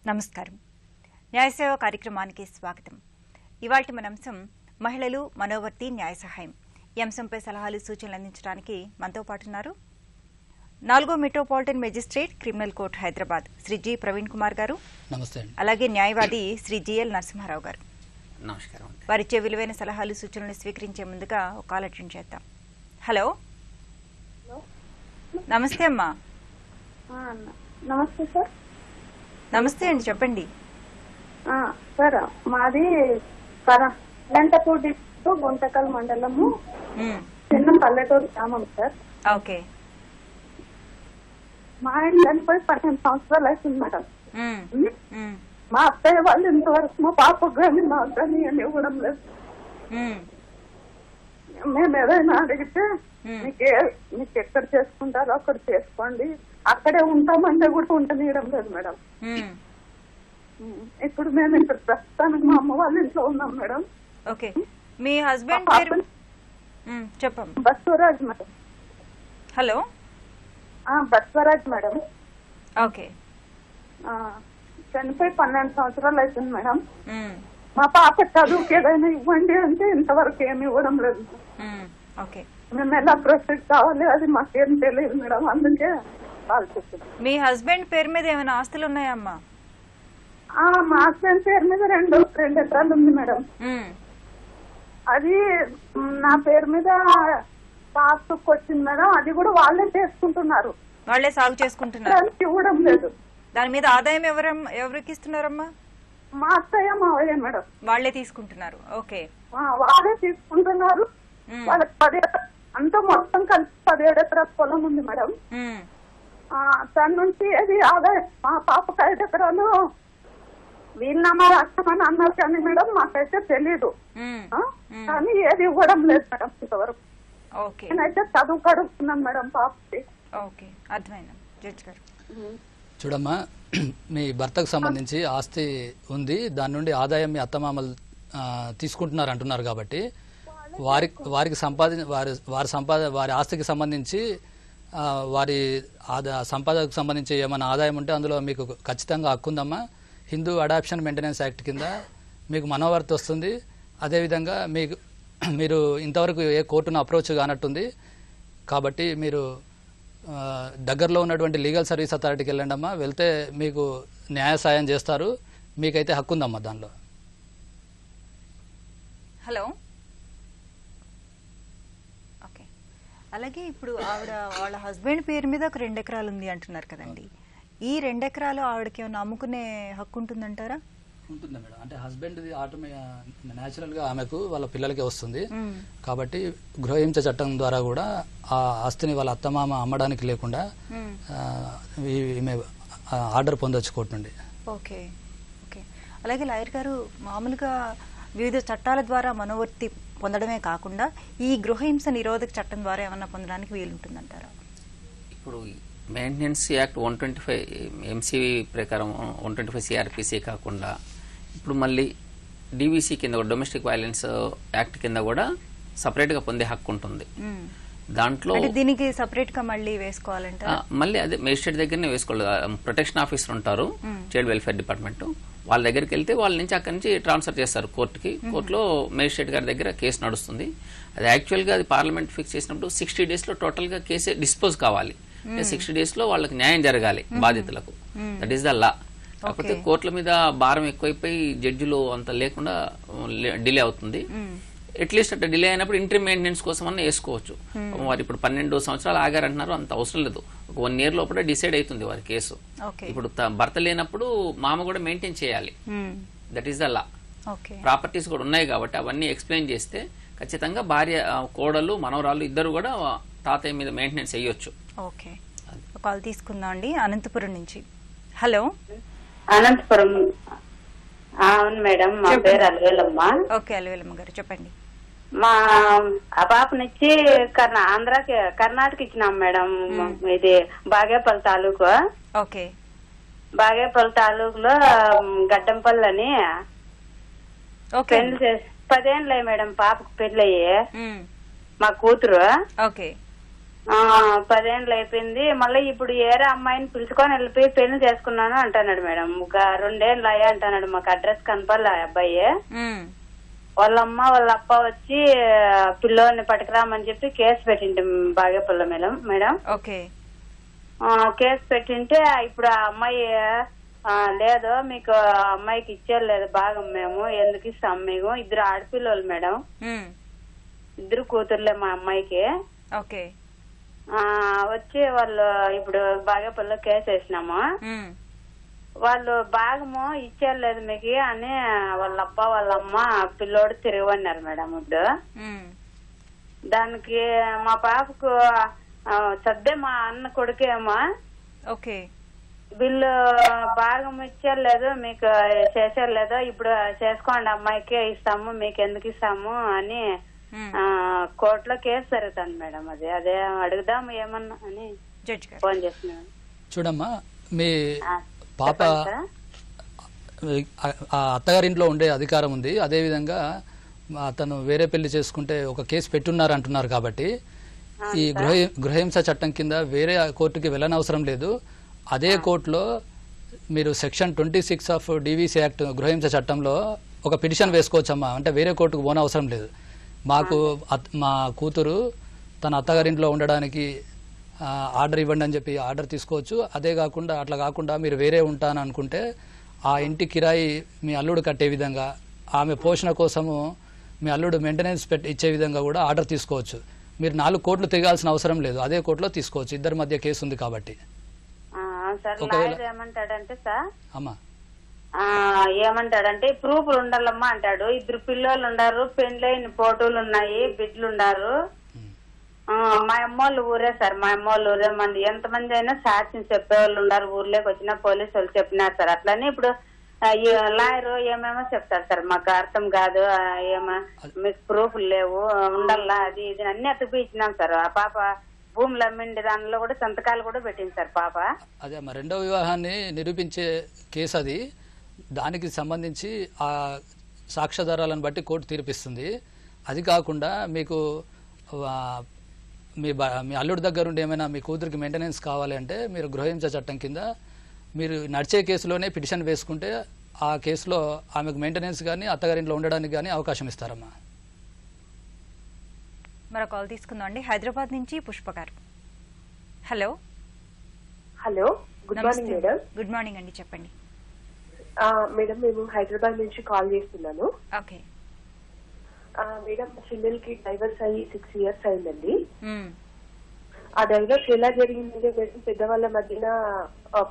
నమస్కారం. న్యాయసేవ కార్యక్రమానికి స్వాగతం. ఇవాల్టి మన అంశం మహిళలు మనోవర్తి న్యాయ సహాయం. ఈ అంశంపై సలహాలు సూచనలు అందించడానికి మనతో పాటు ఉన్నారు 4వ metropolitan magistrate criminal court Hyderabad Shri G Praveen Kumar garu. నమస్తే. అలాగే న్యాయవాది శ్రీ జిఎల్ నరసింహారావు గారు. నమస్కారం. వారిచ్చే విలువైన సలహాలు సూచనలు స్వీకరించే ముందుగా ఒక కాల్ అటెండ్ చేద్దాం. హలో, నమస్తే అమ్మా. నమస్తే సార్. నమస్తే అండి, చెప్పండి. సార్ మాది అనంతపూర్ డిస్ట్రిక్ట్ గుంటకల్ మండలము చిన్న పల్లెటూరు గ్రామం సార్. ఓకే. మా ఆయన చనిపోయి 15 సంవత్సరాలు అవుతుంది మేడం. మా అత్తయ్య వాళ్ళు ఇంతవరకు మా పాపకు కానీ మాకు కానీ అని ఇవ్వడం లేదు. మేము ఏదైనా అడిగితే మీకు ఎక్కడ చేసుకుంటారో అక్కడ చేసుకోండి, అక్కడే ఉంటామంటే కూడా ఉండనీయడం లేదు మేడం. ఇప్పుడు మేము ఇక్కడ ప్రస్తుతానికి మా అమ్మ వాళ్ళ ఇంట్లో ఉన్నాం మేడం. ఓకే. మీ హస్బెండ్ పేరు చెప్పండి. Baswaraj madam. Hello, Baswaraj madam. Okay. చనిపోయి 12 సంవత్సరాలు అవుతుంది మేడం. మా పాప చదువుకి ఏదైనా ఇవ్వండి అంటే ఇంతవరకు ఏమి ఇవ్వడం లేదు. ఓకే. మేము ఎలా ప్రొసీడ్ కావాలి అది మాకేం తెలియదు మేడం, అందుకే కాల్ చేస్తున్నాం. మీ హస్బెండ్ పేరు మీద ఏమైనా ఆస్తులు ఉన్నాయమ్మా? మా హస్బెండ్ పేరు మీద 2 ఎకరాలు ఉంది మేడం. అది నా పేరు మీద పాస్బుక్ వచ్చింది మేడం, అది కూడా వాళ్ళే చేసుకుంటున్నారు, వాళ్ళే సాగు చేసుకుంటున్నారు, ఇవ్వడం లేదు. దాని మీద ఆదాయం ఎవరికి ఇస్తున్నారమ్మా? మా అత్తయ్య మావయ్య మేడం, వాళ్ళే తీసుకుంటున్నారు. ఓకే, వాళ్ళే తీసుకుంటున్నారు. వాళ్ళకి 10 అంతా మొత్తం కలిసి 17 ఎకరాల పొలం ఉంది మేడం. దాని నుంచి అది ఆదాయం మా పాపకు 5 ఎకరాలు వీలునామా రాస్తామని అన్నారు కానీ మేడం మాకైతే తెలీదు, కానీ ఏది ఇవ్వడం లేదు మేడం ఇంతవరకు. నేనైతే చదువు కడుగుతున్నాను మేడం పాపకి. ఓకే, అర్థమైంది జడ్జి గారు. చూడమ్మా, మీ భర్తకు సంబంధించి ఆస్తి ఉంది, దాని నుండి ఆదాయం మీ అత్తమామలు తీసుకుంటున్నారు అంటున్నారు కాబట్టి వారి ఆస్తికి సంబంధించి వారి సంపాదనకు సంబంధించి ఏమైనా ఆదాయం ఉంటే అందులో మీకు ఖచ్చితంగా హక్కు ఉందమ్మా. హిందూ అడాప్షన్ మెయింటెనెన్స్ యాక్ట్ కింద మీకు మనోవర్తి వస్తుంది. అదేవిధంగా మీరు ఇంతవరకు ఏ కోర్టును అప్రోచ్ కానట్టుంది కాబట్టి మీరు దగ్గరలో ఉన్నటువంటి లీగల్ సర్వీస్ అథారిటీకి వెళ్ళండి అమ్మా. వెళ్తే మీకు న్యాయ సాయం చేస్తారు, మీకైతే హక్కు ఉందమ్మా దానిలో. హలో. ఓకే. అలాగే ఇప్పుడు ఆవిడ వాళ్ళ హస్బెండ్ పేరు మీద ఒక 2 ఎకరాలు ఉంది అంటున్నారు కదండి, ఈ 2 ఎకరాలు ఆవిడకి ఏమైనా అమ్ముకునే హక్కు ఉంటుందంటారా? ఉంటుంది మేడం. అంటే హస్బెండ్ న్యాచురల్ గా ఆమెకు వాళ్ళ పిల్లలకి వస్తుంది కాబట్టి గృహహింస చట్టం ద్వారా కూడా ఆ ఆస్తిని వాళ్ళ అత్తమామ అమ్మడానికి లేకుండా ఆర్డర్ పొందొచ్చు కోర్టు నుండి. ఓకే. ఓకే. అలాగే లాయర్ గారు, మామూలుగా వివిధ చట్టాల ద్వారా మనోవర్తి పొందడమే కాకుండా ఈ గృహహింస నిరోధక చట్టం ద్వారా ఏమన్నా పొందడానికి వీలుంటుందంటారా? ఇప్పుడు మెయింటెనెన్స్ యాక్ట్ 125 ఎంసీ ప్రకారం 125 సిఆర్పిసి కాకుండా ఇప్పుడు మళ్ళీ డివిసి కింద డొమెస్టిక్ వైలెన్స్ యాక్ట్ కింద కూడా సపరేట్ గా పొందే హక్కు ఉంటుంది. దాంట్లో దీనికి సపరేట్ గా మళ్ళీ వేసుకోవాలంటే మళ్ళీ అదే మేజిస్ట్రేట్ దగ్గరనే వేసుకోవాలి. ప్రొటెక్షన్ ఆఫీసర్ ఉంటారు చైల్డ్ వెల్ఫేర్ డిపార్ట్మెంట్, వాళ్ళ దగ్గరికి వెళ్తే వాళ్ళ నుంచి అక్కడి నుంచి ట్రాన్స్ఫర్ చేస్తారు కోర్టుకి. కోర్టులో మేజిస్ట్రేట్ గారి దగ్గర కేసు నడుస్తుంది. అది యాక్చువల్ గా అది పార్లమెంట్ ఫిక్స్ చేసినప్పుడు 60 days లో టోటల్ గా కేసు డిస్పోజ్ కావాలి. 60 days లో వాళ్ళకి న్యాయం జరగాలి బాధితులకు. That is the law. కాకపోతే కోర్టుల మీద భారం ఎక్కువైపోయి జడ్జిలు అంత లేకుండా డిలే అవుతుంది. అట్లీస్ట్ అట్లా డిలే అయినప్పుడు ఇంటర్ మెయింటెనెన్స్ కోసం అన్న వేసుకోవచ్చు. వారు ఇప్పుడు 12 సంవత్సరాలు ఆగారంటున్నారు, అంత అవసరం లేదు. ఒక 1 year లోపల డిసైడ్ అవుతుంది వారి కేసు. ఇప్పుడు భర్త లేనప్పుడు మామ కూడా మెయింటైన్ చేయాలి. That is the law. Properties కూడా ఉన్నాయి కాబట్టి అవన్నీ ఎక్స్ప్లెయిన్ చేస్తే ఖచ్చితంగా భార్య, కోడలు, మనవరాళ్ళు ఇద్దరు కూడా తాతయ్య మీద మెయింటెనెన్స్ చేయొచ్చు. ఓకే. కాల్ తీసుకుందాం అండి, అనంతపురం నుంచి. హలో. అనంతపురం. అవును మేడం, మా పేరు అలవేలమ్మ. ఓకే, అలవేలమ్మ గారు చెప్పండి. మా ఆ పాపనిచ్చి కర్ణాటక ఇచ్చినాం మేడం. ఇది బాగేపల్లి తాలూకు. ఓకే. బాగేపల్లి తాలూకులో గడ్డంపల్లి అని పెళ్లి 10 ఏళ్ళు మేడం పాపకు పెళ్ళయ్యి. మా కూతురు. ఓకే. 10 ఏళ్ళు అయిపోయింది. మళ్ళీ ఇప్పుడు ఏరే అమ్మాయిని పిలుచుకొని వెళ్ళిపోయి పెళ్లి చేసుకున్నాను అంటున్నాడు మేడం. ఒక 2 ఏళ్ళు అయ్యా అంటున్నాడు. మాకు అడ్రస్ కనపడలే అబ్బాయి. వాళ్ళ అమ్మ వాళ్ళ అప్ప వచ్చి పిల్లోని పట్టుకురామని చెప్పి కేసు పెట్టింటే బాగేపల్లి మేడం. కేసు పెట్టింటే ఇప్పుడు ఆ అమ్మాయి లేదు మీకు అమ్మాయికి ఇచ్చేది లేదు భాగం, మేము ఎందుకు ఇస్తాం, మేము 2 ఆడపిల్లలు మేడం, 2 కూతుర్లే మా అమ్మాయికి. వచ్చి వాళ్ళు ఇప్పుడు బాగేపల్లిలో కేసు వేసినాము. వాళ్ళు భాగము ఇచ్చేయలేదు మీకు అని వాళ్ళ అప్ప వాళ్ళ అమ్మ పిల్లోడు తిరగన్నారు మేడం. ఇప్పుడు దానికి మా పాపకు సద్దే మా అన్న కొడుకేమో వీళ్ళు భాగం ఇచ్చేయలేదు, మీకు చేసేయలేదు, ఇప్పుడు చేసుకోండి అమ్మాయికే ఇస్తాము, మీకు ఎందుకు ఇస్తాము అని కోర్టులో కేసు జరుగుతుంది మేడం. అదే అడుగుదాం ఏమన్నా అని ఫోన్ చేస్తున్నాను. చూడమ్మా, మీ పాప అత్తగారింట్లో ఉండే అధికారం ఉంది. అదేవిధంగా అతను వేరే పెళ్లి చేసుకుంటే ఒక కేసు పెట్టున్నారు అంటున్నారు. కాబట్టి ఈ గృహహింస చట్టం కింద వేరే కోర్టుకి వెళ్ళనవసరం లేదు. అదే కోర్టులో మీరు సెక్షన్ 26 ఆఫ్ డివిసి యాక్ట్ గృహహింస చట్టంలో ఒక పిటిషన్ వేసుకోవచ్చమ్మా. అంటే వేరే కోర్టుకు పోనవసరం లేదు. మాకు మా కూతురు తన అత్తగారింట్లో ఉండడానికి ఆర్డర్ ఇవ్వండి అని చెప్పి ఆర్డర్ తీసుకోవచ్చు. అదే కాకుండా అట్లా కాకుండా మీరు వేరే ఉంటాను అనుకుంటే ఆ ఇంటి కిరాయి మీ అల్లుడు కట్టే విధంగా, ఆమె పోషణ కోసము మీ అల్లుడు మెయింటెనెన్స్ ఇచ్చే విధంగా కూడా ఆర్డర్ తీసుకోవచ్చు. మీరు 4 కోట్లు తిరగాల్సిన అవసరం లేదు. అదే కోర్టులో తీసుకోవచ్చు. ఇద్దరి మధ్య కేసు ఉంది కాబట్టి. ఏమంటాడంటే ప్రూఫ్లు ఉండాలమ్మా అంటాడు. 2 పిల్లలు ఉన్నారు, పెండ్లైన ఫోటోలు ఉన్నాయి, బిడ్డలు ఉన్నారు. మా అమ్మోళ్ళు ఊరే సార్, మా అమ్మోళ్ళు ఊరే. మంది ఎంతమంది అయినా సాక్ష్యం చెప్పేవాళ్ళు ఉన్నారు. ఊర్లోకి వచ్చిన పోలీసు వాళ్ళు చెప్పినారు సార్. అట్లనే ఇప్పుడు లాయర్ ఏమేమో చెప్తారు సార్, మాకు అర్థం కాదు, ఏమో మీకు ప్రూఫ్లు లేవు ఉండాలా, అది ఇది అన్ని అతుకు ఇచ్చినాం సార్. ఆ పాప భూములు అమ్మిండి దానిలో కూడా సంతకాలు కూడా పెట్టింది సార్ పాప. అదే మా రెండవ వివాహాన్ని నిరూపించే కేసు అది. దానికి సంబంధించి ఆ సాక్ష్యాధారాలను బట్టి కోర్టు తీర్పిస్తుంది. అది కాకుండా మీకు మీ అల్లుడి దగ్గర ఉండి ఏమైనా మీ కూతురికి మెయింటెనెన్స్ కావాలి అంటే మీరు గృహహింస చట్టం కింద మీరు నడిచే కేసులోనే పిటిషన్ వేసుకుంటే ఆ కేసులో ఆమెకు మెయింటెనెన్స్ కానీ అత్తగారింట్లో ఉండడానికి కానీ అవకాశం ఇస్తారమ్మా. మరో కాల్ తీసుకుందాం అండి. హైదరాబాద్ నుంచి పుష్ప గారు. Hello. Good morning madam. Good morning అండి, చెప్పండి. మేడం మేము హైదరాబాద్ నుంచి కాల్ చేస్తున్నాను. ఓకే మేడం, మా చెల్లెలకి డైవర్స్ అయ్యి 6 years అయిందండి. ఆ డైవర్స్ ఎలా జరిగిందంటే మేడం పెద్దవాళ్ళ మధ్యన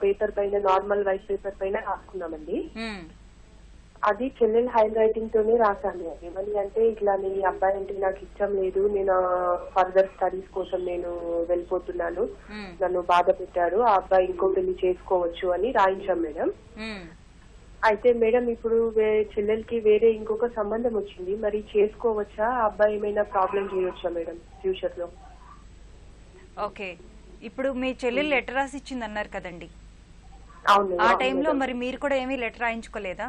పేపర్ పైన, నార్మల్ వైట్ పేపర్ పైన రాసుకున్నామండి. అది చెల్లెలు హ్యాండ్ రైటింగ్ తోనే రాశాను. ఏమని అంటే ఇట్లా నీ అబ్బాయి అంటే నాకు ఇష్టం లేదు, నేను ఫర్దర్ స్టడీస్ కోసం నేను వెళ్ళిపోతున్నాను, నన్ను బాధ పెట్టాడు, ఆ అబ్బాయి ఇంకో పెళ్లి చేసుకోవచ్చు అని రాయించాం మేడం. అయితే మేడం ఇప్పుడు చెల్లెలకి వేరే ఇంకొక సంబంధం వచ్చింది, మరి చేసుకోవచ్చా? ఆ అబ్బాయి ఏమైనా ప్రాబ్లం చేయొచ్చా మేడం ఫ్యూచర్ లో? ఓకే, ఇప్పుడు మీ చెల్లెలు లెటర్ రాసి ఇచ్చింది అన్నారు కదండి. అవును. ఆ టైంలో మరి మీరు కూడా ఏమీ లెటర్ రాయించుకోలేదా?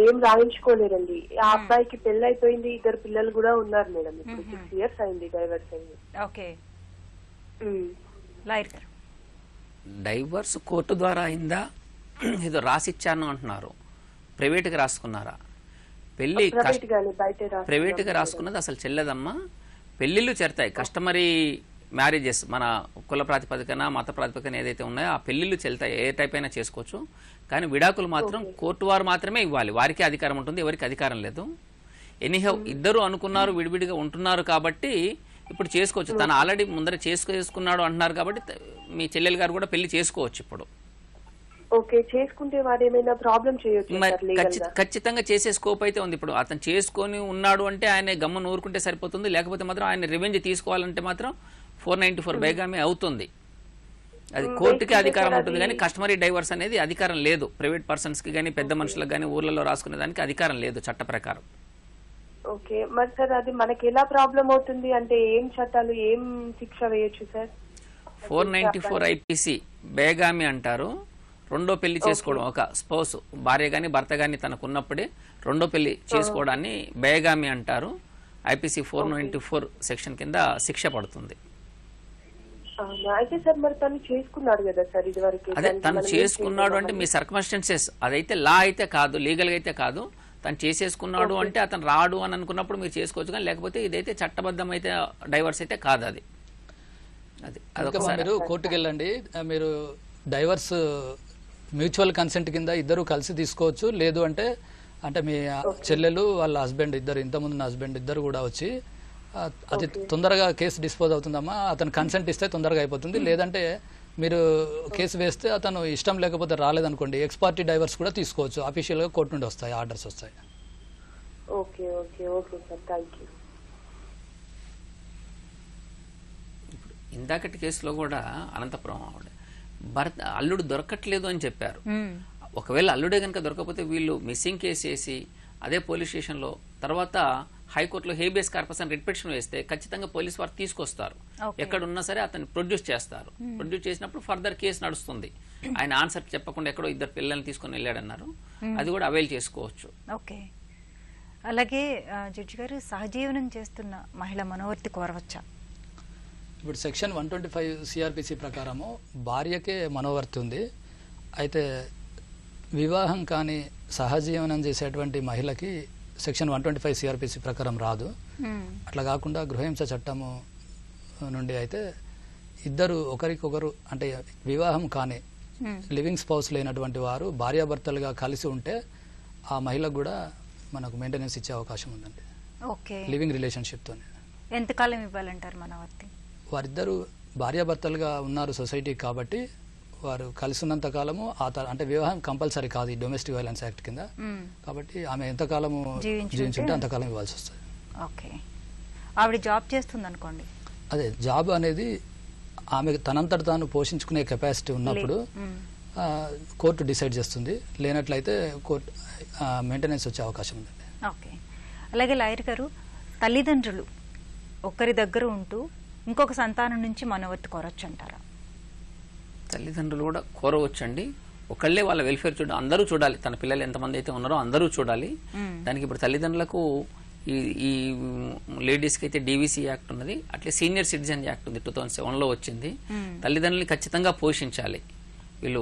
ఏం రాయించుకోలేదండి. ఆ అబ్బాయికి పెళ్లి అయిపోయింది, 2 పిల్లలు కూడా ఉన్నారు మేడం. ఇప్పుడు 6 years అయింది డైవర్స్ అయింది. ఓకే, లాయర్ గారు, డైవర్స్ కోర్టు ద్వారా అయిందా, ఏదో రాసిచ్చాను అంటున్నారు, ప్రైవేట్గా రాసుకున్నారా? పెళ్లి ప్రైవేట్గా రాసుకున్నది అసలు చెల్లదమ్మా. పెళ్లిళ్ళు చేరతాయి, కస్టమరీ మ్యారేజెస్ మన కుల ప్రాతిపదికన, మత ప్రాతిపదికన ఏదైతే ఉన్నాయో ఆ పెళ్లిళ్ళు చెల్తాయి. ఏ టైప్ అయినా చేసుకోవచ్చు. కానీ విడాకులు మాత్రం కోర్టు వారు మాత్రమే ఇవ్వాలి. వారికి అధికారం ఉంటుంది, ఎవరికి అధికారం లేదు. ఎనీహౌ ఇద్దరు అనుకున్నారు, విడివిడిగా ఉంటున్నారు కాబట్టి ఇప్పుడు చేసుకోవచ్చు. తను ఆల్రెడీ ముందర చేసుకున్నాడు అంటున్నారు కాబట్టి మీ చెల్లెలు గారు కూడా పెళ్లి చేసుకోవచ్చు ఇప్పుడు. ఓకే, చేసుకుంటే వాడు ఏమైనా ప్రాబ్లం చేయొచ్చు? ఖచ్చితంగా చేసే స్కోప్ అయితే ఉంది. ఇప్పుడు అతను చేసుకొని ఉన్నాడు అంటే ఆయన గమ్మున ఊరుకుంటే సరిపోతుంది. లేకపోతే మాత్రం ఆయన రివెంజ్ తీసుకోవాలంటే మాత్రం 494 బైగామి అవుతుంది. అది కోర్టుకి అధికారం ఉంటుంది, కానీ కస్టమరీ డైవర్స్ అనేది అధికారం లేదు. ప్రైవేట్ పర్సన్స్ కి కానీ పెద్ద మనుషులకు కానీ ఊర్లలో రాసుకునే దానికి అధికారం లేదు చట్ట ప్రకారం. ఓకే, మరి సార్ అది మనకి ఎలా ప్రాబ్లం అవుతుంది అంటే ఏం చట్టాలు, ఏం శిక్ష వేయొచ్చు సార్? 494 IPC బేగామి అంటారు. రెండో పెళ్లి చేసుకోవడం, ఒక స్పౌస్ భార్య గాని భర్త గాని తనకున్నప్పుడే రెండో పెళ్లి చేసుకోవడాన్ని బేగామి అంటారు. IPC 494 సెక్షన్ కింద శిక్ష పడుతుంది. అయితే సార్ మరి తను చేసుకున్నాడు కదా సార్ ఇది వరకు. అదే తను చేసుకున్నాడు అంటే మీ సర్కమ్స్టెన్సెస్, అదైతే లా అయితే కాదు, లీగల్ గా అయితే కాదు. తను చేసేసుకున్నాడు అంటే అతను రాడు అని అనుకున్నప్పుడు మీరు చేసుకోవచ్చు, కానీ లేకపోతే ఇదైతే చట్టబద్ధం అయితే డైవర్స్ అయితే కాదు. అది మీరు కోర్టుకు వెళ్ళండి. మీరు డైవర్స్ మ్యూచువల్ కన్సెంట్ కింద ఇద్దరు కలిసి తీసుకోవచ్చు. లేదు అంటే మీ చెల్లెలు వాళ్ళ హస్బెండ్ ఇద్దరు, ఇంతకుముందు హస్బెండ్ ఇద్దరు కూడా వచ్చి అది తొందరగా కేసు డిస్పోజ్ అవుతుందమ్మా. అతను కన్సెంట్ ఇస్తే తొందరగా అయిపోతుంది. లేదంటే మీరు కేసు వేస్తే అతను ఇష్టం లేకపోతే రాలేదనుకోండి, ఎక్స్ పార్టీ డైవర్స్ కూడా తీసుకోవచ్చు. అఫీషియల్ గా కోర్టు నుండి వస్తాయి, ఆర్డర్స్ వస్తాయి. Okay okay okay sir, thank you. ఇందాకటి కేసులో కూడా అనంతపురం ఆవిడ భర్త అల్లుడు దొరకట్లేదు అని చెప్పారు. ఒకవేళ అల్లుడే కనుక దొరకకపోతే వీళ్ళు మిస్సింగ్ కేసు వేసి అదే పోలీస్ స్టేషన్లో తర్వాత హైకోర్టులో హేబియస్ కార్పస్ అని రిట్ పిటిషన్ వేస్తే ఖచ్చితంగా పోలీసు వారు తీసుకొస్తారు. ఎక్కడున్నా సరే అతన్ని ప్రొడ్యూస్ చేస్తారు. ప్రొడ్యూస్ చేసినప్పుడు ఫర్దర్ కేసు నడుస్తుంది. ఆయన ఆన్సర్ చెప్పకుండా ఎక్కడో ఇద్దరు పిల్లల్ని తీసుకొని వెళ్ళాడన్నారు, అది కూడా అవైల్ చేసుకోవచ్చు. ఓకే. అలాగే జడ్జి గారు, సహజీవనం చేస్తున్న మహిళ మనోవర్తి కోరవచ్చా? ఇప్పుడు సెక్షన్ 125 సిఆర్పిసి ప్రకారము భార్యకే మనోవర్తి ఉంది. అయితే వివాహం కానీ సహజీవనం చేసేటువంటి మహిళకి సెక్షన్ 125 సిఆర్పిసి ప్రకారం రాదు. అట్లా కాకుండా గృహహింస చట్టము నుండి అయితే ఇద్దరు ఒకరికొకరు అంటే వివాహం కానీ లివింగ్ స్పౌస్ లేనటువంటి వారు భార్యాభర్తలుగా కలిసి ఉంటే ఆ మహిళకు కూడా మనకు మెయింటెనెన్స్ ఇచ్చే అవకాశం ఉందండి. ఓకే. లివింగ్ రిలేషన్షిప్ తోనే. ఎంతకాలం ఇవ్వాలంటారు మనోవర్తి? వారిద్దరు భార్యాభర్తలుగా ఉన్నారు సొసైటీ కాబట్టి వారు కలిసి ఉన్నంత కాలము అంటే వివాహం కంపల్సరీ కాదు ఈ డొమెస్టిక్ వైలెన్స్ యాక్ట్ కింద. కాబట్టి ఆమె ఎంతకాలము జీవించుంటే అంతకాలం ఇవ్వాల్సి వస్తుంది. ఓకే. ఆవిడ జాబ్ చేస్తుంది అనుకోండి, అదే జాబ్ అనేది ఆమె తనంతట తాను పోషించుకునే కెపాసిటీ ఉన్నప్పుడు కోర్టు డిసైడ్ చేస్తుంది. లేనట్లయితే కోర్టు మెయింటెనెన్స్ వచ్చే అవకాశం ఉందండి. ఓకే. అలాగే లాయర్ గారు, తల్లిదండ్రులు ఒకరి దగ్గర ఉంటూ ఇంకొక సంతానం నుంచి మనోవర్తి కోరొచ్చు అంటారా? తల్లిదండ్రులు కూడా కోరవచ్చండి. ఒకళ్ళే వాళ్ళ వెల్ఫేర్ చూడాలి, అందరూ చూడాలి. తన పిల్లలు ఎంతమంది అయితే ఉన్నారో అందరూ చూడాలి. దానికి ఇప్పుడు తల్లిదండ్రులకు ఈ లేడీస్కి అయితే డీవీసీ యాక్ట్ ఉన్నది, అట్లే సీనియర్ సిటిజన్ యాక్ట్ ఉంది 2007లో వచ్చింది. తల్లిదండ్రులు ఖచ్చితంగా పోషించాలి.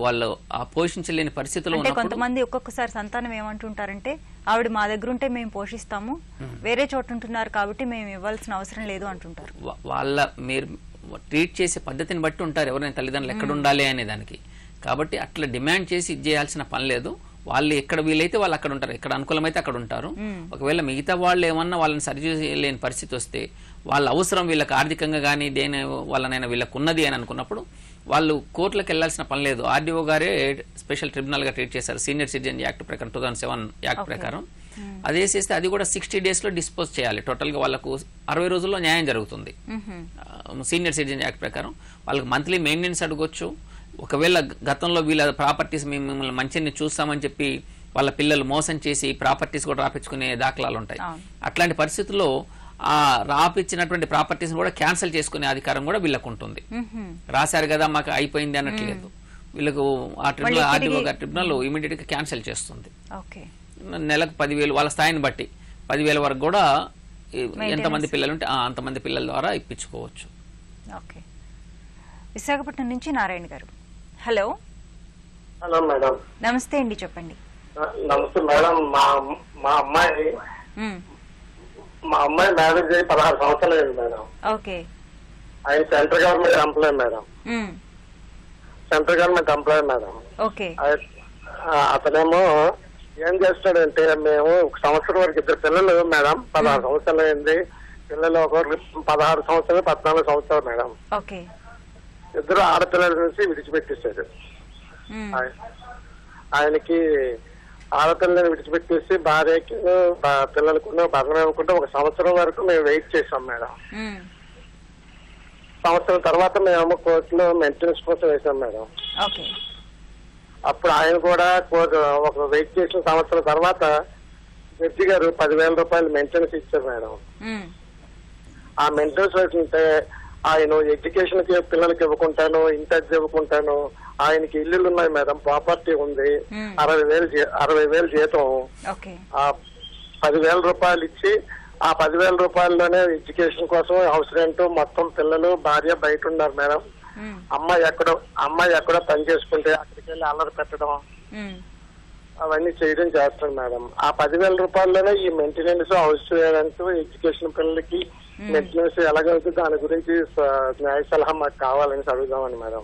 వాళ్ళు ఆ పోషించలేని పరిస్థితుల్లో అంటే కొంతమంది ఒక్కొక్కసారి సంతానం ఏమంటుంటారంటే, ఆవిడ మా దగ్గర ఉంటే మేము పోషిస్తాము, వేరే చోట ఉంటున్నారు కాబట్టి మేము ఇవ్వాల్సిన అవసరం లేదు అంటుంటారు. వాళ్ళ మీరు ట్రీట్ చేసే పద్ధతిని బట్టి ఉంటారు ఎవరైనా తల్లిదండ్రులు ఎక్కడ ఉండాలి అనే దానికి. కాబట్టి అట్లా డిమాండ్ చేసి ఇది చేయాల్సిన పని లేదు. వాళ్ళు ఎక్కడ వీలైతే వాళ్ళు అక్కడ ఉంటారు, ఎక్కడ అనుకూలమైతే అక్కడ ఉంటారు. ఒకవేళ మిగతా వాళ్ళు ఏమన్నా వాళ్ళని సరిచేయలేని పరిస్థితి వస్తే, వాళ్ళ అవసరం వీళ్ళకి ఆర్థికంగా కానీ దేని వాళ్ళనైనా వీళ్ళకు ఉన్నది అని అనుకున్నప్పుడు వాళ్ళు కోర్టులకు వెళ్లాల్సిన పని లేదు. ఆర్డీఓ గారే స్పెషల్ ట్రిబ్యునల్ గా ట్రీట్ చేశారు సీనియర్ సిటిజన్ యాక్ట్ ప్రకారం 2007 యాక్ట్ ప్రకారం. అది వేసేస్తే అది కూడా 60 days లో డిస్పోజ్ చేయాలి. టోటల్ గా వాళ్ళకు 60 రోజుల్లో న్యాయం జరుగుతుంది. సీనియర్ సిటిజన్ యాక్ట్ ప్రకారం వాళ్ళకి మంత్లీ మెయింటెనెన్స్ అడగొచ్చు. ఒకవేళ గతంలో వీళ్ళ ప్రాపర్టీస్ మిమ్మల్ని మంచిని చూస్తామని చెప్పి వాళ్ళ పిల్లలు మోసం చేసి ప్రాపర్టీస్ కూడా రాపించుకునే దాఖలాలు ఉంటాయి. అట్లాంటి పరిస్థితుల్లో ఆ రాపిచ్చినటువంటి ప్రాపర్టీస్ కూడా క్యాన్సిల్ చేసుకునే అధికారం కూడా వీళ్ళకు ఉంటుంది. రాశారు కదా మాకు అయిపోయింది అన్నట్లేదు. వీళ్ళకు ఆ ట్రిబ్యునల్ ఆర్డీఓ గారి ట్రిబ్యునల్ ఇమీడియట్ గా క్యాన్సిల్ చేస్తుంది. నెలకు 10,000 వాళ్ళ స్థాయిని బట్టి 10,000 వరకు కూడా ఎంతమంది పిల్లలు ఉంటే అంతమంది పిల్లల ద్వారా ఇప్పించుకోవచ్చు. ఓకే. విశాఖపట్నం నుంచి నారాయణ గారు. హలో. Hello madam. నమస్తే అండి, చెప్పండి. నమస్తే మేడం. మా అమ్మాయి మ్యారేజ్ అయ్యి 16 సంవత్సరాలు అయింది మేడం. ఓకే. ఆయన central government employee madam. Central government employee madam. Okay. అతనేమో ఏం చేస్తాడంటే, మేము 1 సంవత్సరం వరకు 2 పిల్లలు మేడం. 16 సంవత్సరాలు అయింది. పిల్లలు ఒకరు 16 సంవత్సరాలు 14 సంవత్సరాలు మేడం. ఓకే. 2 ఆడపిల్లల నుంచి విడిచిపెట్టేశాడు. ఆయనకి ఆడపిల్లని విడిచిపెట్టేసి భార్యకి పిల్లలకు భరణం ఇవ్వకుండా 1 సంవత్సరం వరకు మేము వెయిట్ చేసాం మేడం. సంవత్సరం తర్వాత మేము కోర్టులో మెయింటెనెన్స్ కోసం వేసాం మేడం. అప్పుడు ఆయన కూడా ఒక వెయిట్ చేసిన సంవత్సరం తర్వాత జడ్జి గారు 10,000 రూపాయలు మెయింటెనెన్స్ ఇచ్చారు మేడం. ఆ మెయింటెనెన్స్ వేస్తుంటే ఆయన ఎడ్యుకేషన్ కి పిల్లలకి ఇవ్వకుంటాను, ఇంటర్జ్ ఇవ్వకుంటాను, ఆయనకి ఇల్లులు ఉన్నాయి మేడం, ప్రాపర్టీ ఉంది, 60,000 జీతం, ఆ 10,000 రూపాయలు ఇచ్చి ఆ 10,000 రూపాయల్లోనే ఎడ్యుకేషన్ కోసం హౌస్ రెంట్ మొత్తం పిల్లలు భార్య బయట ఉన్నారు మేడం. అమ్మాయి ఎక్కడో పని చేసుకుంటే అక్కడికి వెళ్ళి అల్లరి పెట్టడం అవన్నీ చేయడం చేస్తాను మేడం. ఆ 10,000 రూపాయల్లోనే ఈ మెయింటెనెన్స్, హౌస్ రెంట్, ఎడ్యుకేషన్ పిల్లలకి మెయింటెనెన్స్ ఎలాగవుతుంది దాని గురించి న్యాయ సలహా మాకు కావాలని అడుగుదామని మేడం.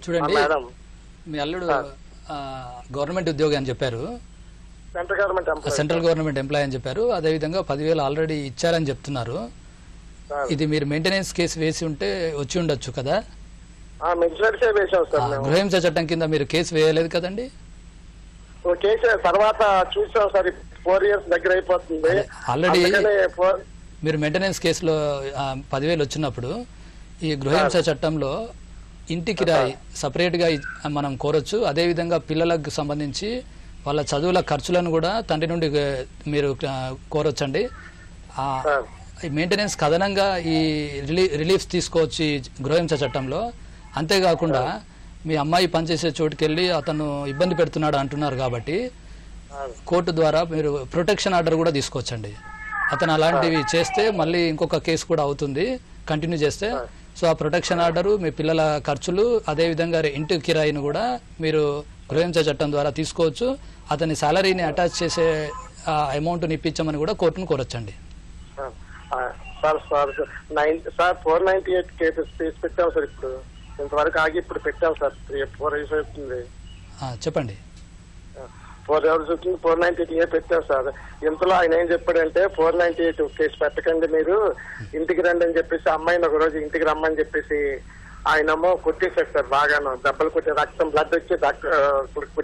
చూడండి మేడం, మీ అల్లుడు గవర్నమెంట్ ఉద్యోగి అని చెప్పారు, సెంట్రల్ గవర్నమెంట్ ఎంప్లాయ్ అని చెప్పారు. అదేవిధంగా 10,000 ఆల్రెడీ ఇచ్చారని చెప్తున్నారు. ఇది మీరు మెయింటెనెన్స్ కేసు వేసి ఉంటే వచ్చి ఉండొచ్చు కదా. గృహహింస చట్టం కింద మీరు కేసు వేయలేదు కదండి. తర్వాత చూసాం సార్, 4 years దగ్గర అయిపోతుంది. ఆల్రెడీ మీరు మెయింటెనెన్స్ కేసులో 10,000 వచ్చినప్పుడు ఈ గృహహింస చట్టంలో ఇంటి కిరాయి సపరేట్ గా మనం కోరొచ్చు. అదేవిధంగా పిల్లలకు సంబంధించి వాళ్ళ చదువుల ఖర్చులను కూడా తండ్రి నుండి మీరు కోరొచ్చండి. మెయింటెనెన్స్ అదనంగా ఈ రిలీఫ్స్ తీసుకోవచ్చు ఈ గృహహింస చట్టంలో. అంతేకాకుండా మీ అమ్మాయి పనిచేసే చోటుకెళ్ళి అతను ఇబ్బంది పెడుతున్నాడు అంటున్నారు కాబట్టి కోర్టు ద్వారా మీరు ప్రొటెక్షన్ ఆర్డర్ కూడా తీసుకోవచ్చండి. అతను అలాంటివి చేస్తే మళ్ళీ ఇంకొక కేసు కూడా అవుతుంది కంటిన్యూ చేస్తే. సో ఆ ప్రొటెక్షన్ ఆర్డరు, మీ పిల్లల ఖర్చులు, అదేవిధంగా ఇంటి కిరాయిని కూడా మీరు గృహహింస చట్టం ద్వారా తీసుకోవచ్చు. అతని సాలరీని అటాచ్ చేసే అమౌంట్ని ఇప్పించమని కూడా కోర్టును కోరొచ్చండి. సార్ 498 కేసెస్ తీసి పెట్టాం సార్. ఇప్పుడు ఇంతవరకు ఆగి ఇప్పుడు పెట్టాం సార్. 4 years అవుతుంది. చెప్పండి. 4 years అవుతుంది. 498 పెట్టాం సార్. ఇంతలో ఆయన ఏం చెప్పాడంటే 498 కేసు పెట్టకండి, మీరు ఇంటికి రండి అని చెప్పేసి అమ్మాయిని ఒక రోజు ఇంటికి రమ్మని చెప్పేసి ఆయనేమో కొట్టేశారు సార్. బాగాను దెబ్బలు కొట్టే రక్తం బ్లడ్ వచ్చి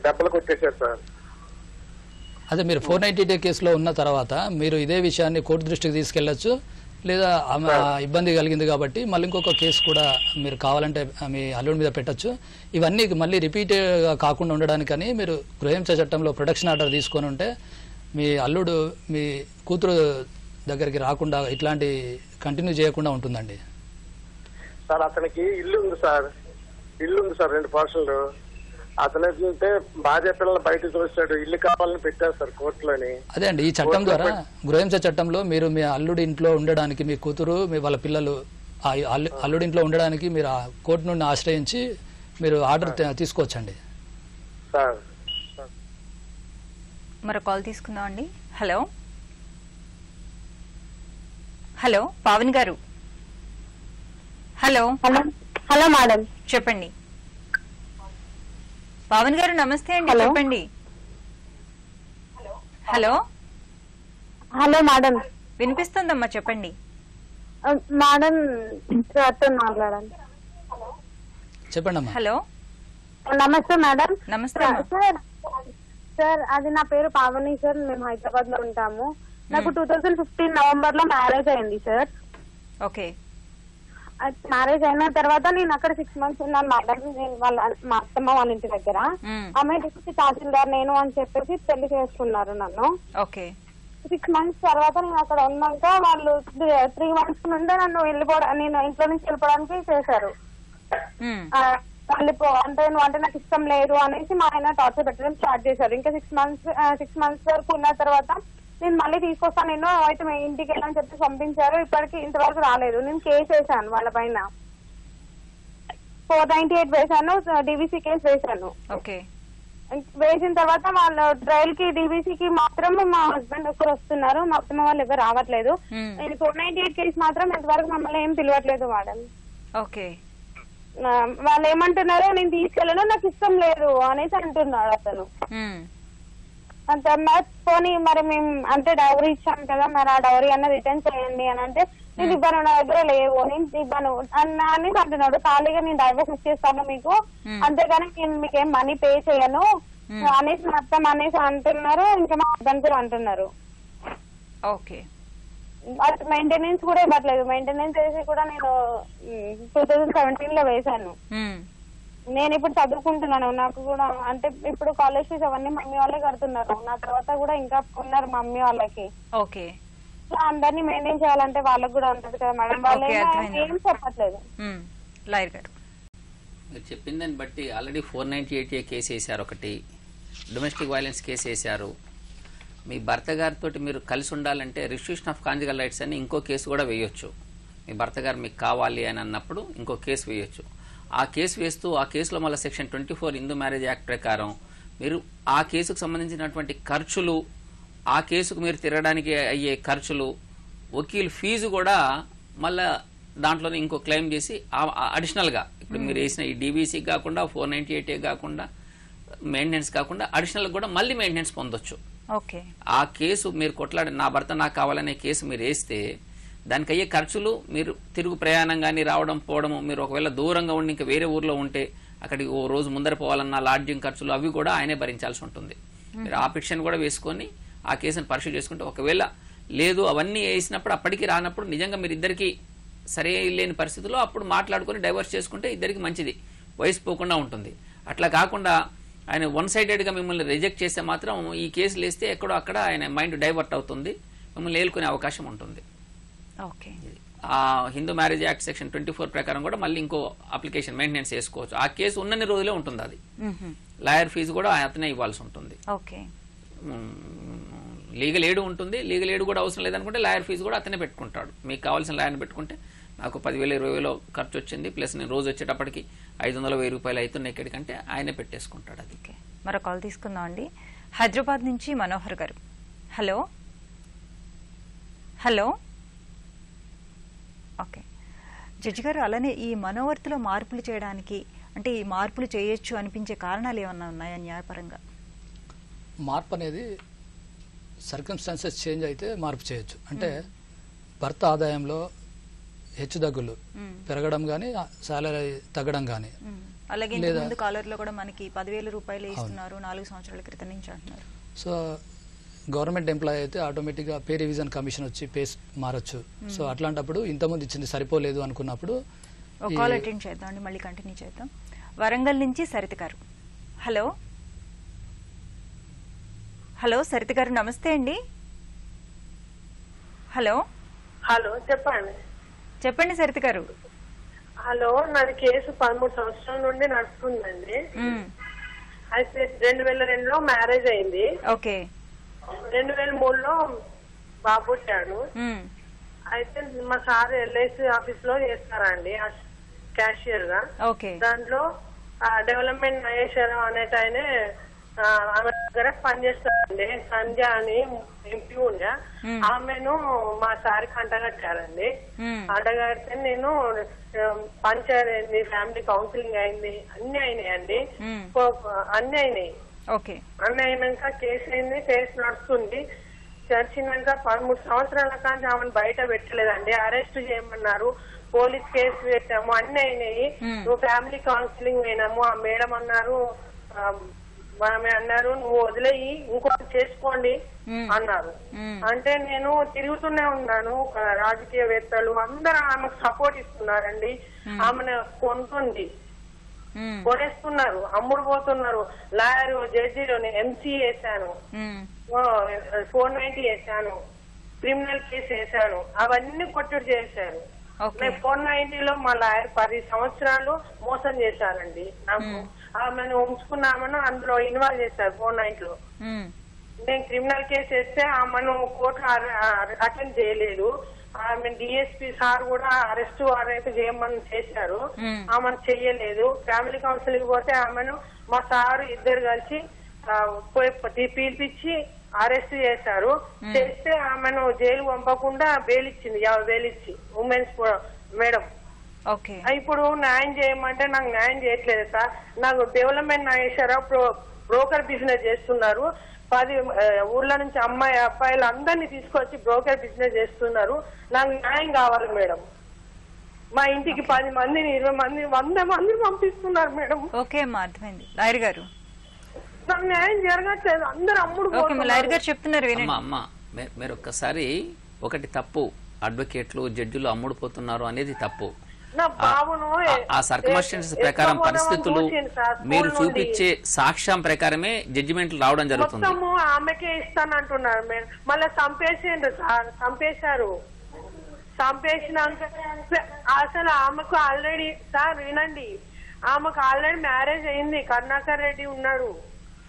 దెబ్బలు కొట్టేశారు సార్. అదే మీరు 498 కేసులో ఉన్న తర్వాత మీరు ఇదే విషయాన్ని కోర్టు దృష్టికి తీసుకెళ్లొచ్చు. లేదా ఇబ్బంది కలిగింది కాబట్టి మళ్ళీ ఇంకొక కేసు కూడా మీరు కావాలంటే మీ అల్లుడి మీద పెట్టచ్చు. ఇవన్నీ మళ్ళీ రిపీట్ కాకుండా ఉండడానికని మీరు గృహహింస చట్టంలో ప్రొటెక్షన్ ఆర్డర్ తీసుకొని ఉంటే మీ అల్లుడు మీ కూతురు దగ్గరికి రాకుండా ఇట్లాంటి కంటిన్యూ చేయకుండా ఉంటుందండి. సార్ అతనికి ఇల్లు ఉంది సార్ 2 పోర్షన్లు. అతనంటే భార్య పిల్లలు బయట చూస్తాడు, ఇల్లు కావాలని పెట్టారు సార్ కోర్టులోని. అదే అండి, ఈ చట్టం ద్వారా గృహహింస చట్టంలో మీరు మీ అల్లుడి ఇంట్లో ఉండడానికి, మీ కూతురు వాళ్ళ పిల్లలు అల్లుడి ఇంట్లో ఉండడానికి మీరు ఆ కోర్టు నుండి ఆశ్రయించి మీరు ఆర్డర్ తీసుకోవచ్చండి. మరో కాల్ తీసుకుందాం అండి. హలో పావని గారు. హలో మేడం, చెప్పండి. పావన్ గారు నమస్తే అండి, చెప్పండి. హలో మేడం, వినిపిస్తుందమ్మా, చెప్పండి. మేడం మాట్లాడాలి. చెప్పండి. హలో నమస్తే మేడం. నమస్తే సార్, అది నా పేరు పావని సార్. మేము హైదరాబాద్ లో ఉంటాము. నాకు 2015 నవంబర్ లో మ్యారేజ్ అయింది సార్. ఓకే. మ్యారేజ్ అయిన తర్వాత నేను అక్కడ 6 months ఉన్నాను మేడం. నేను మా అత్తమ్మ వాళ్ళ ఇంటి దగ్గర. ఆమె తహసీల్దార్ నేను అని చెప్పేసి పెళ్లి చేసుకున్నారు నన్ను. ఓకే. 6 months తర్వాత నేను అక్కడ ఉన్నాక వాళ్ళు 3 months నుండే నన్ను నేను ఇంట్లో నుంచి వెళ్ళిపోవడానికి చేశారు. అంటే నువ్వు అంటే నాకు ఇష్టం లేదు అనేసి మా ఆయన టార్చర్ పెట్టడం స్టార్ట్ చేశారు. ఇంకా 6 months వరకు ఉన్న తర్వాత నేను మళ్ళీ తీసుకొస్తాను నేను అయితే మీ ఇంటికి వెళ్ళని చెప్పి పంపించారు. ఇప్పటికి ఇంతవరకు రాలేదు. నేను కేసు వేసాను వాళ్ళ పైన, 498 వేసాను, డివిసి కేసు వేసాను. వేసిన తర్వాత వాళ్ళ ట్రయల్ కి డివిసికి మాత్రం మా హస్బెండ్ ఒక్కరు వస్తున్నారు, మా అత్తమ్మ వాళ్ళు ఎవరు రావట్లేదు. నేను 498 కేసు మాత్రం ఇంతవరకు మమ్మల్ని ఏం పిలవట్లేదు మేడం. ఓకే. వాళ్ళు ఏమంటున్నారు, నేను తీసుకెళ్ళను, నాకు ఇష్టం లేదు అనేసి అంటున్నాడు అతను. అంతే పోనీ మరి మేము అంటే డౌరీ ఇచ్చాం కదా, మరి ఆ డౌరీ అన్న రిటర్న్ చేయండి అని అంటే నేను ఇవ్వను, నా దగ్గర లేవు, నేను ఇవ్వను అని అంటున్నాడు. ఖాళీగా నేను డైవర్స్ ఇచ్చేస్తాను మీకు, అంతేగాని నేను మీకేం మనీ పే చేయను అనేసి మొత్తం అనేసి అంటున్నారు. ఇంకా మా హస్బెండ్ కూడా అంటున్నారు. ఓకే. మెయింటెనెన్స్ కూడా ఇవ్వట్లేదు. మెయింటెనెన్స్ వేసి కూడా నేను 2017 లో వేసాను. నేను ఇప్పుడు చదువుకుంటున్నాను. నాకు కూడా అంటే ఇప్పుడు కాలేజ్ ఫీజు అవన్నీ మమ్మీ వాళ్ళే కడుతున్నారు. నా తర్వాత కూడా ఇంకా ఉన్నారు మమ్మీ వాళ్ళకి. ఓకే. అందరినీ మెయింటైన్ చేయాలంటే వాళ్ళకి కూడా ఉంటుంది కదా మేడం. వాళ్ళు ఏం చెప్పట్లేదు. మీరు చెప్పిందని బట్టి ఆల్రెడీ 498 కేసు వేశారు, ఒకటి డొమెస్టిక్ వైలెన్స్ కేసు వేశారు. మీ భర్త గారితో మీరు కలిసి ఉండాలంటే రిస్ట్రిక్షన్ ఆఫ్ కాంజుగల్ రైట్స్ అని ఇంకో కేసు కూడా వేయొచ్చు. మీ భర్త గారు మీకు కావాలి అని అన్నప్పుడు ఇంకో కేసు వేయొచ్చు. ఆ కేసు వేస్తూ ఆ కేసులో మళ్ళీ సెక్షన్ 24 హిందూ మ్యారేజ్ యాక్ట్ ప్రకారం మీరు ఆ కేసుకు సంబంధించినటువంటి ఖర్చులు, ఆ కేసుకు మీరు తిరగడానికి అయ్యే ఖర్చులు, వకీల్ ఫీజు కూడా మళ్ళా దాంట్లోనే ఇంకో క్లెయిమ్ చేసి అడిషనల్ గా ఇప్పుడు మీరు వేసిన ఈ డీబీసీ కాకుండా 498A కాకుండా మెయింటెనెన్స్ కాకుండా అడిషనల్ కూడా మళ్ళీ మెయింటెనెన్స్ పొందొచ్చు. ఆ కేసు మీరు కొట్లాడి నా భర్త నాకు కావాలనే కేసు మీరు వేస్తే దానికి అయ్యే ఖర్చులు, మీరు తిరుగు ప్రయాణం కానీ రావడం పోవడము, మీరు ఒకవేళ దూరంగా ఉండి ఇంకా వేరే ఊర్లో ఉంటే అక్కడికి ఓ రోజు ముందర పోవాలన్నా లాడ్జింగ్ ఖర్చులు అవి కూడా ఆయనే భరించాల్సి ఉంటుంది. మీరు ఆ పిటిషన్ కూడా వేసుకొని ఆ కేసును పరిశీలి చేసుకుంటే ఒకవేళ లేదు అవన్నీ వేసినప్పుడు అప్పటికి రానప్పుడు నిజంగా మీరు ఇద్దరికి సరే లేని పరిస్థితుల్లో అప్పుడు మాట్లాడుకుని డైవర్స్ చేసుకుంటే ఇద్దరికి మంచిది, వయసు పోకుండా ఉంటుంది. అట్లా కాకుండా ఆయన వన్ సైడెడ్ గా మిమ్మల్ని రిజెక్ట్ చేస్తే మాత్రం ఈ కేసులు వేస్తే ఎక్కడో అక్కడ ఆయన మైండ్ డైవర్ట్ అవుతుంది, మిమ్మల్ని ఏలుకునే అవకాశం ఉంటుంది. ఆ హిందూ మ్యారేజ్ యాక్ట్ సెక్షన్ 24 ప్రకారం కూడా మళ్ళీ ఇంకో అప్లికేషన్ మెయింటెనెన్స్ చేసుకోవచ్చు. ఆ కేసు ఉన్నన్ని రోజులే ఉంటుంది. అది లాయర్ ఫీజు కూడా అతనే ఇవ్వాల్సి ఉంటుంది. లీగల్ ఎయిడ్ ఉంటుంది. లీగల్ ఎయిడ్ కూడా అవసరం లేదనుకుంటే లాయర్ ఫీజు కూడా అతనే పెట్టుకుంటాడు. మీకు కావాల్సిన లాయర్ని పెట్టుకుంటే నాకు 10,000 20,000 ఖర్చు వచ్చింది, ప్లస్ నేను రోజు వచ్చేటప్పటికి 500-1000 రూపాయలు అవుతున్నాయి ఎక్కడికంటే ఆయనే పెట్టేసుకుంటాడు. అది మరో కాల్ తీసుకుందాం అండి. హైదరాబాద్ నుంచి మనోహర్ గారు. హలో హలో ఓకే జడ్జి గారు, అలానే ఈ మనోవర్తిలో మార్పులు చేయడానికి అంటే ఈ మార్పులు చేయొచ్చు అనిపించే కారణాలు ఏమన్నా ఉన్నాయా న్యాయపరంగా? మార్పు అనేది సర్కమ్స్టాన్సెస్ చేంజ్ అయితే మార్పు చేయొచ్చు. అంటే భర్త ఆదాయంలో హెచ్చుతగ్గులు పెరగడం కానీ సాలరీ తగ్గడం కానీ, అలాగే ముందు కాలర్లో కూడా మనకి 10,000 రూపాయలు ఇస్తున్నారు 4 సంవత్సరాల క్రితం నుంచి అంటున్నారు. సో గవర్నమెంట్ ఎంప్లాయీ అయితే ఆటోమేటిక్గా పే రివిజన్ కమిషన్ వచ్చి పే మారచ్చు. సో అట్లాంటప్పుడు ఇంతకుముందు ఇచ్చింది సరిపోలేదు అనుకున్నప్పుడు ఒక కాల్ అటెండ్ చేద్దాం అండి, మళ్ళీ కంటిన్యూ చేద్దాం. వరంగల్ నుంచి సరిత గారు. హలో హలో సరిత గారు, నమస్తే అండి. హలో హలో చెప్పండి. చెప్పండి సరిత గారు. హలో, నాది కేసు 13 సంవత్సరాల నుండి నడుస్తుందండి. అయితే 2002లో మ్యారేజ్ అయింది. ఓకే. 2003లో బాబు పుట్టాడు. అయితే మా సార్ ఎల్ఐసి ఆఫీస్ లో చేస్తారండి క్యాషియర్ గా. దాంట్లో డెవలప్మెంట్ నాగేశ్వరరావు అనేట ఆయన ఆమె దగ్గర పనిచేస్తారండి. సంధ్య అని ఎంపీ ఉండే ఆమెను మా సార్కి అంటగట్టారండి. అంటగడితే నేను పంచాయతీ అయింది, ఫ్యామిలీ కౌన్సిలింగ్ అయింది, అన్ని అయినాయండి. అన్ని అయినాయి. అన్ని అయినాక కేసు అయింది, కేసు నడుస్తుంది. చర్చినాక 13 సంవత్సరాల కానీ ఆమెను బయట పెట్టలేదండి. అరెస్ట్ చేయమన్నారు, పోలీస్ కేసు పెట్టాము, అన్ని అయినాయి. నువ్వు ఫ్యామిలీ కౌన్సిలింగ్ అయినాము. ఆ మేడం అన్నారు, ఆమె అన్నారు నువ్వు వదిలేయి ఇంకోటి చేసుకోండి అన్నారు. అంటే నేను తిరుగుతూనే ఉన్నాను. రాజకీయవేత్తలు అందరూ ఆమెకు సపోర్ట్ ఇస్తున్నారండి. ఆమెను కొంటుంది, కొనేస్తున్నారు, అమ్ముడు పోతున్నారు. లాయర్ జడ్జిలోని ఎంసీ వేసాను, 490 వేసాను, క్రిమినల్ కేసు వేసాను, అవన్నీ కొట్టుడు చేశారు. 490లో మా లాయర్ 10 సంవత్సరాలు మోసం చేశారండి. నాకు ఆమెను ఉంచుకున్నామను అందులో ఇన్వాల్వ్ చేశారు 490లో. నేను క్రిమినల్ కేసు వేస్తే ఆమెను కోర్టు అటెండ్ చేయలేదు. ఆమె డిఎస్పీ సార్ కూడా అరెస్ట్ వారెంట్ చేయమని చేశారు, ఆమెను చెయ్యలేదు. ఫ్యామిలీ కౌన్సిలింగ్ పోతే ఆమెను మా సారు ఇద్దరు కలిసి పిలిపించి అరెస్ట్ చేశారు. చేస్తే ఆమెను జైలు పంపకుండా బెయిల్ ఇచ్చింది, 50,000 ఇచ్చి ఉమెన్స్ మేడం. ఇప్పుడు న్యాయం చేయమంటే నాకు న్యాయం చేయట్లేదు సార్. నాకు డెవలప్మెంట్ నాగేశ్వరరావు బ్రోకర్ బిజినెస్ చేస్తున్నారు. 10 ఊర్ల నుంచి అబ్బాయిలు అందరినీ తీసుకొచ్చి బ్రోకర్ బిజినెస్ చేస్తున్నారు. నాకు న్యాయం కావాలి మేడం. మా ఇంటికి 10 మందిని 20 మంది 100 మందిని పంపిస్తున్నారు మేడం. ఓకే అమ్మా, అర్థమైంది. లాయర్ గారు, నాకు న్యాయం జరగట్లేదు, అందరు అమ్ముడు. లాయర్ గారు చెప్తున్నారు అమ్మా, మీరు ఒక్కసారి ఒకటి తప్పు, అడ్వకేట్లు జడ్జిలు అమ్ముడుపోతున్నారు అనేది తప్పు. ఆ సర్కమ్స్టాన్సెస్ ప్రకారం పరిస్థితులు మీరు చూపించే సాక్ష్యం ప్రకారమే జడ్జిమెంట్లు రావడం జరుగుతుంది. ఆమెకే ఇస్తానంటున్నారు మేడం. మళ్ళీ చంపేసిండ్రు సార్, చంపేశారు. చంపేసినాక అసలు ఆమెకు ఆల్రెడీ సార్ వినండి, ఆమెకు ఆల్రెడీ మ్యారేజ్ అయింది. కరుణాకర్ రెడ్డి ఉన్నాడు.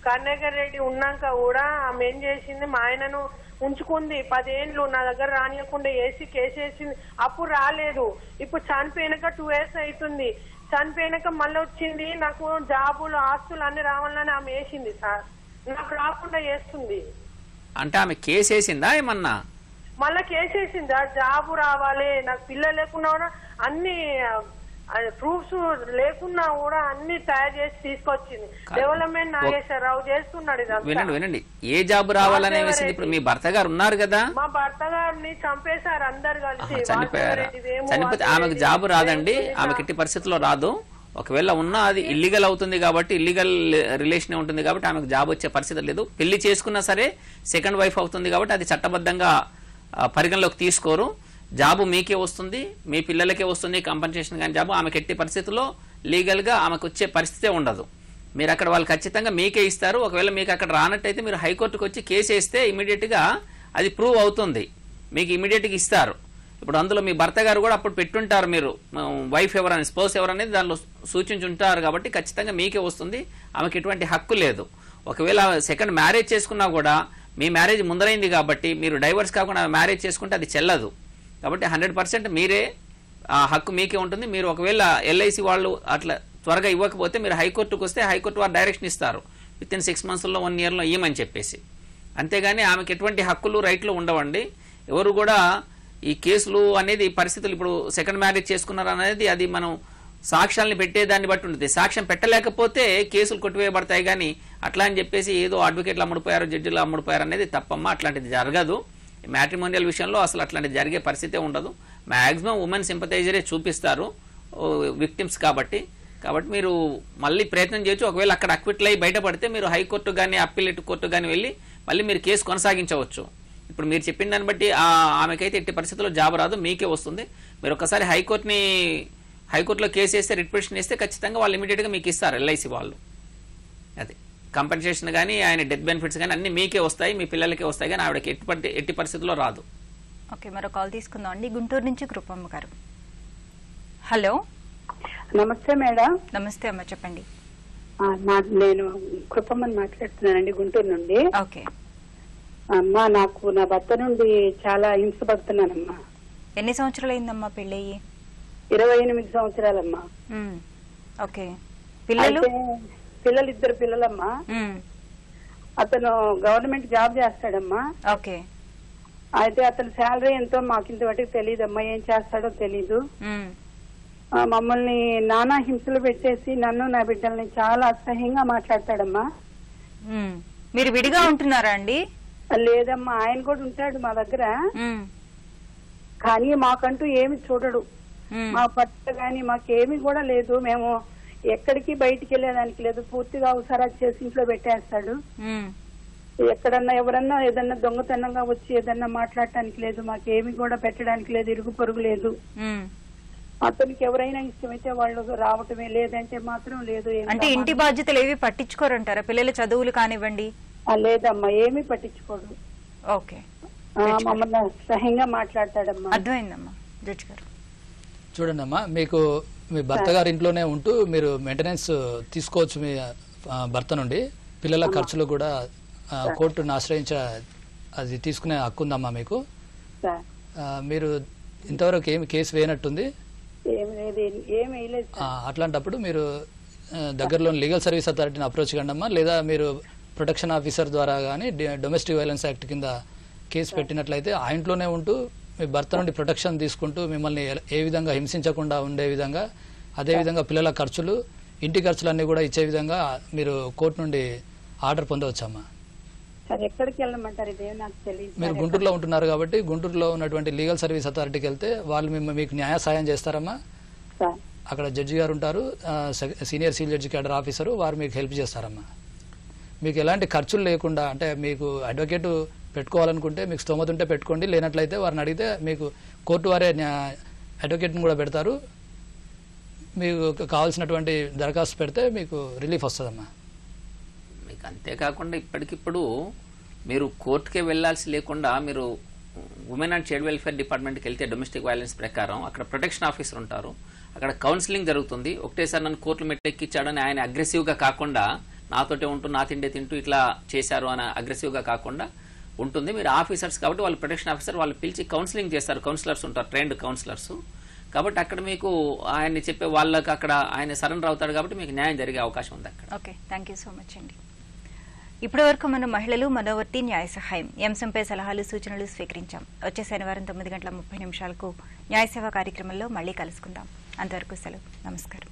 కరుణాకర్ రెడ్డి ఉన్నాక కూడా ఆమె ఏం చేసింది, మా ఆయనను ఉంచుకుంది 10 ఏళ్ళు నా దగ్గర రానియకుండా కేసేసింది. అప్పుడు రాలేదు, ఇప్పుడు చనిపోయినాక 2 years అవుతుంది. చనిపోయినాక మళ్ళీ వచ్చింది. నాకు జాబులు ఆస్తులు అన్ని రావాలని ఆమె వేసింది సార్, నాకు రాకుండా చేస్తుంది. అంటే ఆమె కేసు వేసిందా ఏమన్నా? మళ్ళా కేసేసింది. జాబు రావాలి, నాకు పిల్లలు లేకున్నా కూడా అన్ని ప్రూఫ్స్ లేకున్నా కూడా అన్ని తయారు చేసి తీసుకొచ్చింది. డెవలప్మెంట్ నాగేశ్వరరావు చేస్తున్నాడు. వినండి, ఏ జాబ్ రావాలనే వేసింది? ఇప్పుడు మీ భర్త గారు ఉన్నారు కదా, మా భర్త గారిని చంపేశారు అందరు కలిసి. చనిపోయారా? చనిపోతే ఆమెకు జాబ్ రాదండి, ఆమెకి ఎట్టి పరిస్థితుల్లో రాదు. ఒకవేళ ఉన్నా అది ఇల్లీగల్ అవుతుంది కాబట్టి, ఇల్లీగల్ రిలేషన్ ఉంటుంది కాబట్టి ఆమెకు జాబ్ వచ్చే పరిస్థితి లేదు. పెళ్లి చేసుకున్నా సరే సెకండ్ వైఫ్ అవుతుంది కాబట్టి అది చట్టబద్ధంగా పరిగణలోకి తీసుకోరు. జాబు మీకే వస్తుంది, మీ పిల్లలకే వస్తుంది కంపెన్సేషన్ కానీ జాబు. ఆమెకు ఎట్టి పరిస్థితుల్లో లీగల్గా ఆమెకు వచ్చే పరిస్థితే ఉండదు. మీరు అక్కడ వాళ్ళు ఖచ్చితంగా మీకే ఇస్తారు. ఒకవేళ మీకు అక్కడ రానట్టయితే మీరు హైకోర్టుకు వచ్చి కేసు వేస్తే ఇమీడియట్గా అది ప్రూవ్ అవుతుంది, మీకు ఇమీడియట్గా ఇస్తారు. ఇప్పుడు అందులో మీ భర్త గారు కూడా అప్పుడు పెట్టుంటారు, మీరు వైఫ్ ఎవరని స్పౌస్ ఎవరనేది దానిలో సూచించుంటారు కాబట్టి ఖచ్చితంగా మీకే వస్తుంది. ఆమెకి ఎటువంటి హక్కు లేదు. ఒకవేళ సెకండ్ మ్యారేజ్ చేసుకున్నా కూడా మీ మ్యారేజ్ ముందరైంది కాబట్టి మీరు డైవర్స్ కాకుండా మ్యారేజ్ చేసుకుంటే అది చెల్లదు. కాబట్టి 100% మీరే ఆ హక్కు మీకే ఉంటుంది. మీరు ఒకవేళ ఎల్ఐసి వాళ్ళు అట్లా త్వరగా ఇవ్వకపోతే మీరు హైకోర్టుకు వస్తే హైకోర్టు వారు డైరెక్షన్ ఇస్తారు, విత్ ఇన్ 6 monthsలో 1 yearలో ఇవ్వమని చెప్పేసి. అంతేగాని ఆమెకు ఎటువంటి హక్కులు రైట్లు ఉండవండి. ఎవరు కూడా ఈ కేసులు అనేది పరిస్థితులు, ఇప్పుడు సెకండ్ మ్యారేజ్ చేసుకున్నారు అనేది అది మనం సాక్ష్యాలను పెట్టేదాన్ని బట్టి ఉంటుంది. సాక్ష్యం పెట్టలేకపోతే కేసులు కొట్టివేయబడతాయి. కానీ అట్లా అని చెప్పేసి ఏదో అడ్వకేట్లు అమ్ముడుపోయారు, జడ్జిలు అమ్ముడుపోయారు అనేది తప్పమ్మ. అట్లాంటిది జరగదు. మ్యాట్రిమోనియల్ విషయంలో అసలు అట్లాంటిది జరిగే పరిస్థితే ఉండదు. మ్యాక్సిమం ఉమెన్ సింపథైజరే చూపిస్తారు విక్టిమ్స్ కాబట్టి మీరు మళ్ళీ ప్రయత్నం చేయొచ్చు. ఒకవేళ అక్కడ అక్విట్ అయి బయటపడితే మీరు హైకోర్టు కానీ అప్పీలేట్ కోర్టు కానీ వెళ్ళి మళ్ళీ మీరు కేసు కొనసాగించవచ్చు. ఇప్పుడు మీరు చెప్పిన దాన్ని బట్టి ఆమెకైతే ఎట్టి పరిస్థితుల్లో జాబ్ రాదు, మీకే వస్తుంది. మీరు ఒకసారి హైకోర్టులో కేసు వేస్తే, రిట్ పిటిషన్ వేస్తే ఖచ్చితంగా వాళ్ళు ఇమీడియట్గా మీకు ఇస్తారు ఎల్ఐసి వాళ్ళు. అది కంపెన్సేషన్ కానీ ఆయన డెత్ బెనిఫిట్స్ కానీ అన్ని మీకే వస్తాయి, మీ పిల్లలకే వస్తాయి. కానీ ఆవిడకి ఎట్టి పరిస్థితుల్లో రాదు. ఓకే, మరో కాల్ తీసుకుందాం అండి. గుంటూరు నుంచి కృపమ్మ గారు. హలో, నమస్తే మేడం. నమస్తే అమ్మ, చెప్పండి. నేను కృపమ్మని మాట్లాడుతున్నానండి, గుంటూరు నుండి. ఓకే అమ్మా, నాకు నా భర్త నుండి చాలా హింసపడుతున్నానమ్మా. ఎన్ని సంవత్సరాలు అయిందమ్మా పెళ్ళయ్యి? 28 సంవత్సరాలమ్మా. ఓకే, పిల్లలు? పిల్లలు 2 పిల్లలమ్మా. అతను గవర్నమెంట్ జాబ్ చేస్తాడమ్మా. ఓకే, అయితే అతని శాలరీ ఎంతో మాకు ఇంతవరకు తెలియదమ్మా, ఏం చేస్తాడో తెలీదు. మమ్మల్ని నానా హింసలు పెట్టేసి నన్ను నా బిడ్డల్ని చాలా అసహ్యంగా మాట్లాడతాడమ్మా. మీరు విడిగా ఉంటున్నారా అండి? లేదమ్మా, ఆయన కూడా ఉంటాడు మా దగ్గర, కానీ మాకంటూ ఏమి చూడడు. మా పట్ల గాని మాకేమి కూడా లేదు. మేము ఎక్కడికి బయటికి వెళ్ళేదానికి లేదు. పూర్తిగా అవసరాలు చేసి ఇంట్లో పెట్టేస్తాడు. ఎక్కడన్నా ఎవరన్నా ఏదన్నా దొంగతనంగా వచ్చి ఏదన్నా మాట్లాడటానికి లేదు, మాకేమి కూడా పెట్టడానికి లేదు, ఇరుగు పొరుగు లేదు. అతనికి ఎవరైనా ఇష్టమైతే వాళ్ళు రావటమే, లేదంటే మాత్రం లేదు. అంటే ఇంటి బాధ్యతలు ఏవి పట్టించుకోరంటారా? పిల్లల చదువులు కానివ్వండి? లేదమ్మా, ఏమీ పట్టించుకోడు. ఓకే, మమ్మల్ని సహ్యంగా మాట్లాడతాడమ్మా. అర్థమైందమ్మా. జడ్జి గారు చూడండి అమ్మా, మీకు మీ భర్త గారి ఇంట్లోనే ఉంటూ మీరు మెయింటెనెన్స్ తీసుకోవచ్చు మీ భర్త నుండి. పిల్లల ఖర్చులు కూడా కోర్టును ఆశ్రయించ అది తీసుకునే హక్కు ఉందమ్మా మీకు. మీరు ఇంతవరకు ఏమి కేసు వేయనట్టుంది. అట్లాంటప్పుడు మీరు దగ్గరలో లీగల్ సర్వీస్ అథారిటీని అప్రోచ్ కండమ్మా, లేదా మీరు ప్రొటెక్షన్ ఆఫీసర్ ద్వారా కానీ డొమెస్టిక్ వైలెన్స్ యాక్ట్ కింద కేసు పెట్టినట్లయితే ఆ ఇంట్లోనే ఉంటూ మీ భర్త నుండి ప్రొటెక్షన్ తీసుకుంటూ మిమ్మల్ని ఏ విధంగా హింసించకుండా ఉండే విధంగా, అదేవిధంగా పిల్లల ఖర్చులు, ఇంటి ఖర్చులన్నీ కూడా ఇచ్చే విధంగా మీరు కోర్టు నుండి ఆర్డర్ పొందవచ్చమ్మా. మీరు గుంటూరులో ఉంటున్నారు కాబట్టి గుంటూరులో ఉన్నటువంటి లీగల్ సర్వీస్ అథారిటీకి వెళ్తే వాళ్ళు మీకు న్యాయ సాయం చేస్తారమ్మా. అక్కడ జడ్జి గారు ఉంటారు, senior civil judge cadre officer, వారు మీకు హెల్ప్ చేస్తారమ్మా. మీకు ఎలాంటి ఖర్చులు లేకుండా, అంటే మీకు అడ్వకేట్ పెట్టుకోవాలనుకుంటే మీకు స్తోమత ఉంటే పెట్టుకోండి, లేనట్లయితే వారిని అడిగితే మీకు కోర్టు వారే అడ్వకేట్ని కూడా పెడతారు. మీకు కావాల్సినటువంటి దరఖాస్తు పెడితే మీకు రిలీఫ్ వస్తుందమ్మా. మీకు అంతేకాకుండా ఇప్పటికిప్పుడు మీరు కోర్టుకే వెళ్లాల్సి లేకుండా మీరు ఉమెన్ అండ్ చైల్డ్ వెల్ఫేర్ డిపార్ట్మెంట్కి వెళ్తే డొమెస్టిక్ వైలెన్స్ ప్రకారం అక్కడ ప్రొటెక్షన్ ఆఫీసర్ ఉంటారు, అక్కడ కౌన్సిలింగ్ జరుగుతుంది. ఒకటేసారి నన్ను కోర్టులు మెట్టెక్కిచ్చాడని ఆయన అగ్రెసివ్గా కాకుండా నాతోటే ఉంటూ నా తిండే తింటూ ఇట్లా చేశారు అని అగ్రెసివ్గా కాకుండా ఉంటుంది. మీరు ఆఫీసర్స్ కాబట్టి వాళ్ళు ప్రొటెక్షన్ ఆఫీసర్ వాళ్ళు పిలిచి కౌన్సిలింగ్ చేస్తారు. కౌన్సిలర్స్ ఉంటారు, ట్రైన్డ్ కౌన్సిలర్స్. కాబట్టి అక్కడ మీకు ఆయన్ని చెప్పే వాళ్ళకి అక్కడ ఆయన సరెండర్ అవుతాడు కాబట్టి మీకు న్యాయం జరిగే అవకాశం ఉంది అక్కడ. Okay, thank you so much అండి. ఇప్పటి వరకు మనం మహిళలు మనోవర్తి న్యాయ సహాయం ఈ అంశంపై సలహాలు సూచనలు స్వీకరించాం. వచ్చే శనివారం 9:30 న్యాయ సేవ కార్యక్రమంలో మళ్ళీ కలుసుకుందాం. అంతవరకు సెలవు. నమస్కారం.